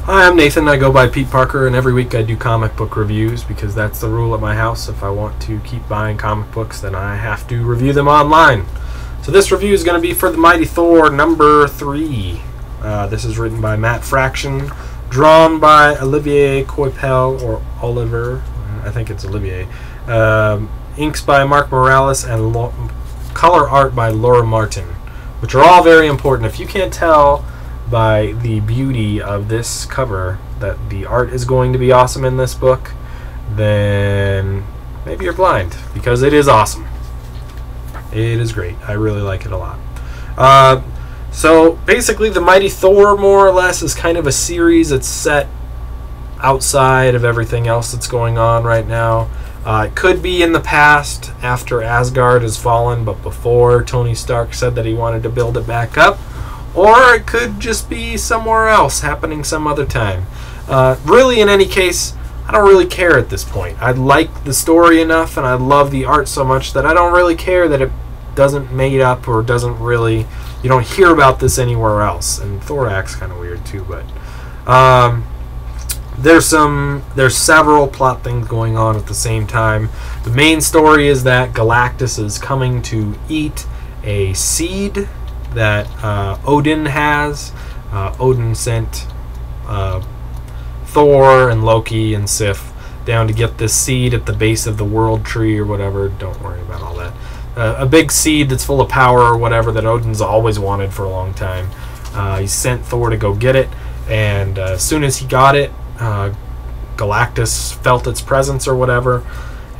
Hi, I'm Nathan. I go by Peteparker, and every week I do comic book reviews because that's the rule at my house. If I want to keep buying comic books, then I have to review them online. So this review is going to be for The Mighty Thor number 3. This is written by Matt Fraction, drawn by Olivier Coipel, or Oliver, I think it's Olivier. Inks by Mark Morales, and color art by Laura Martin, which are all very important. If you can't tell by the beauty of this cover that the art is going to be awesome in this book, then maybe you're blind, because it is awesome. It is great. I really like it a lot. So basically, The Mighty Thor, more or less, is kind of a series that's set outside of everything else that's going on right now. It could be in the past, after Asgard has fallen, but before Tony Stark said that he wanted to build it back up. Or it could just be somewhere else, happening some other time. Really, in any case, I don't really care at this point. I like the story enough, and I love the art so much that I don't really care that it doesn't made up or doesn't really... You don't hear about this anywhere else. And Thorax kind of weird too, but... There's several plot things going on at the same time. The main story is that Galactus is coming to eat a seed that Odin has. Odin sent Thor and Loki and Sif down to get this seed at the base of the world tree or whatever. Don't worry about all that. A big seed that's full of power or whatever that Odin's always wanted for a long time. He sent Thor to go get it, and as soon as he got it, Galactus felt its presence or whatever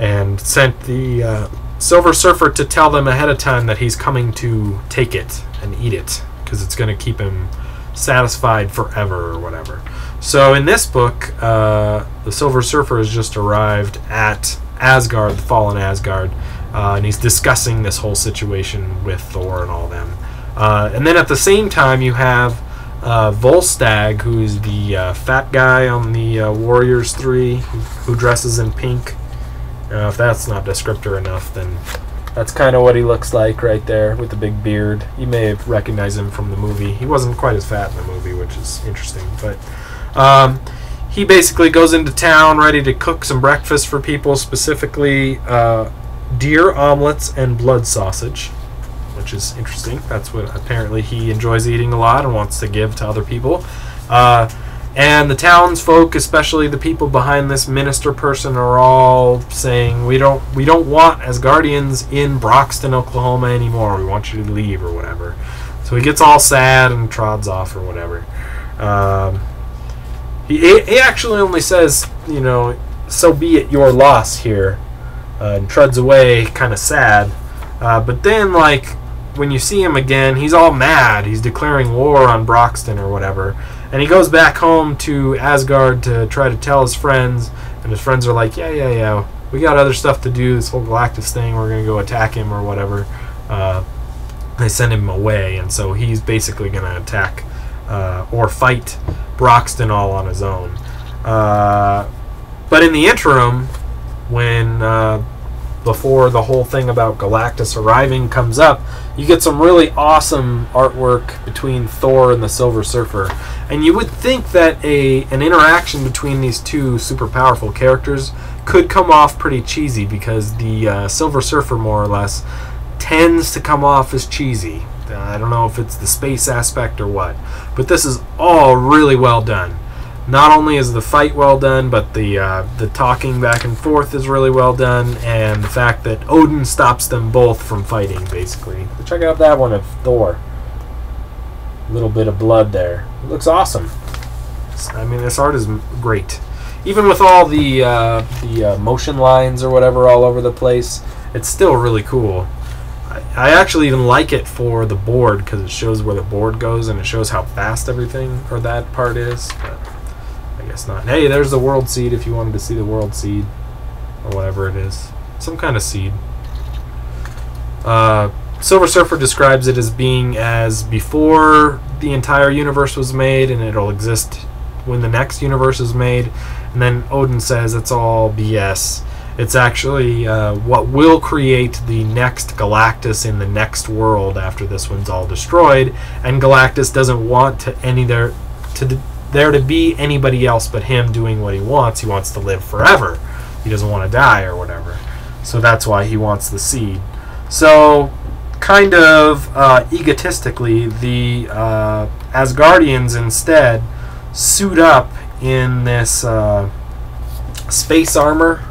and sent the Silver Surfer to tell them ahead of time that he's coming to take it and eat it because it's going to keep him satisfied forever or whatever. So in this book, the Silver Surfer has just arrived at Asgard, the fallen Asgard, and he's discussing this whole situation with Thor and all them. And then at the same time, you have Volstagg, who's the fat guy on the Warriors 3, who dresses in pink. If that's not descriptor enough, then that's kind of what he looks like right there with the big beard. You may have recognized him from the movie. He wasn't quite as fat in the movie, which is interesting. But he basically goes into town ready to cook some breakfast for people, specifically deer omelets and blood sausage, which is interesting. That's what apparently he enjoys eating a lot and wants to give to other people. And the townsfolk, especially the people behind this minister person, are all saying, we don't want Asgardians in Broxton, Oklahoma anymore. We want you to leave or whatever. So he gets all sad and trods off or whatever. He actually only says, you know, so be it your loss here, and treads away kind of sad. But then, like, when you see him again, he's all mad. He's declaring war on Broxton or whatever. And he goes back home to Asgard to try to tell his friends. And his friends are like, yeah. We got other stuff to do, this whole Galactus thing. We're going to go attack him or whatever. They send him away. And so he's basically going to attack or fight Broxton all on his own. But in the interim, when... before the whole thing about Galactus arriving comes up, you get some really awesome artwork between Thor and the Silver Surfer. And you would think that an interaction between these two super powerful characters could come off pretty cheesy, because the Silver Surfer, more or less, tends to come off as cheesy. I don't know if it's the space aspect or what, but this is all really well done. Not only is the fight well done, but the talking back and forth is really well done, and the fact that Odin stops them both from fighting, basically. Check out that one of Thor. A little bit of blood there. It looks awesome. I mean, this art is great. Even with all the motion lines or whatever all over the place, it's still really cool. I actually even like it for the board, because it shows where the board goes, and it shows how fast everything, or that part is. But I guess not. Hey, there's the world seed if you wanted to see the world seed, or whatever it is. Some kind of seed. Silver Surfer describes it as being as before the entire universe was made, and it'll exist when the next universe is made. And then Odin says it's all BS. It's actually what will create the next Galactus in the next world after this one's all destroyed. And Galactus doesn't want to there to be anybody else but him doing what he wants. He wants to live forever. He doesn't want to die or whatever. So that's why he wants the seed. So, kind of egotistically, the Asgardians instead suit up in this space armor.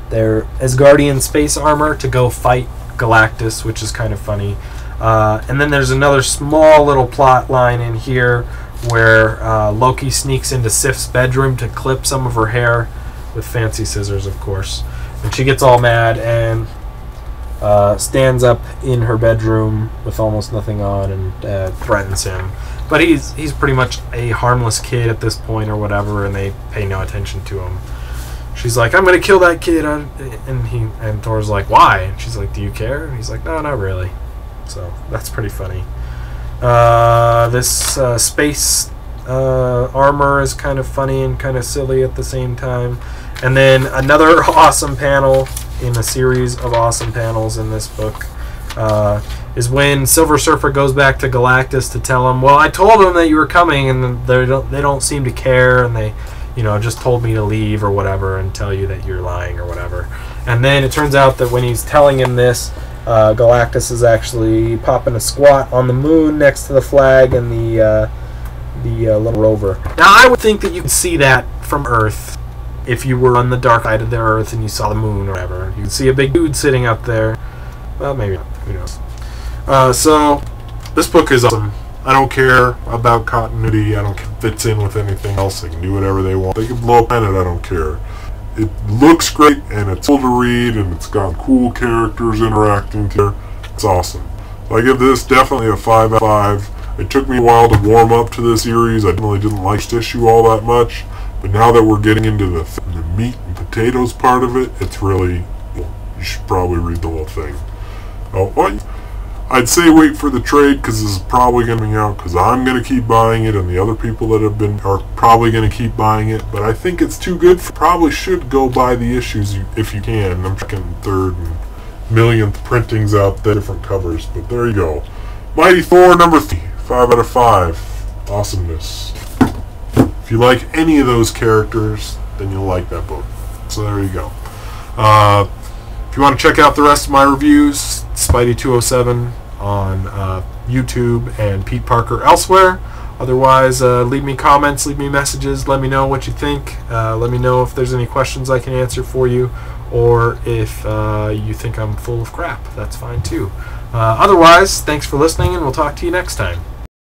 Their Asgardian space armor to go fight Galactus, which is kind of funny. And then there's another small little plot line in here where Loki sneaks into Sif's bedroom to clip some of her hair with fancy scissors, of course. And she gets all mad and stands up in her bedroom with almost nothing on and threatens him. But he's pretty much a harmless kid at this point or whatever, and they pay no attention to him. She's like, I'm going to kill that kid. And Thor's like, why? And she's like, do you care? And he's like, no, not really. So that's pretty funny. This space armor is kind of funny and kind of silly at the same time. And then another awesome panel in a series of awesome panels in this book is when Silver Surfer goes back to Galactus to tell him, well, I told him that you were coming, and they don't seem to care, and they, just told me to leave or whatever and tell you that you're lying or whatever. And then it turns out that when he's telling him this, Galactus is actually popping a squat on the moon next to the flag and the little rover. Now, I would think that you could see that from Earth if you were on the dark side of the Earth and you saw the moon or whatever. You'd see a big dude sitting up there. Well, maybe not. Who knows? So, this book is awesome. I don't care about continuity. I don't care if it fits in with anything else. They can do whatever they want. They can blow up on it. I don't care. It looks great, and it's cool to read, and it's got cool characters interacting together. It's awesome. So I give this definitely a 5 out of 5. It took me a while to warm up to this series. I really didn't like this issue all that much. But now that we're getting into the meat and potatoes part of it, it's really, you should probably read the whole thing. I'd say wait for the trade, because this is probably going to be out, because I'm going to keep buying it, and the other people that have been are probably going to keep buying it. But I think it's too good. Probably should go buy the issues if you can. I'm checking third and millionth printings out there, different covers. But there you go. Mighty Thor number 3, 5 out of 5. Awesomeness. If you like any of those characters, then you'll like that book. So there you go. If you want to check out the rest of my reviews, Spidey207 on YouTube and Peteparker elsewhere. Otherwise, leave me comments, leave me messages, let me know what you think. Let me know if there's any questions I can answer for you, or if you think I'm full of crap. That's fine too. Otherwise, thanks for listening, and we'll talk to you next time.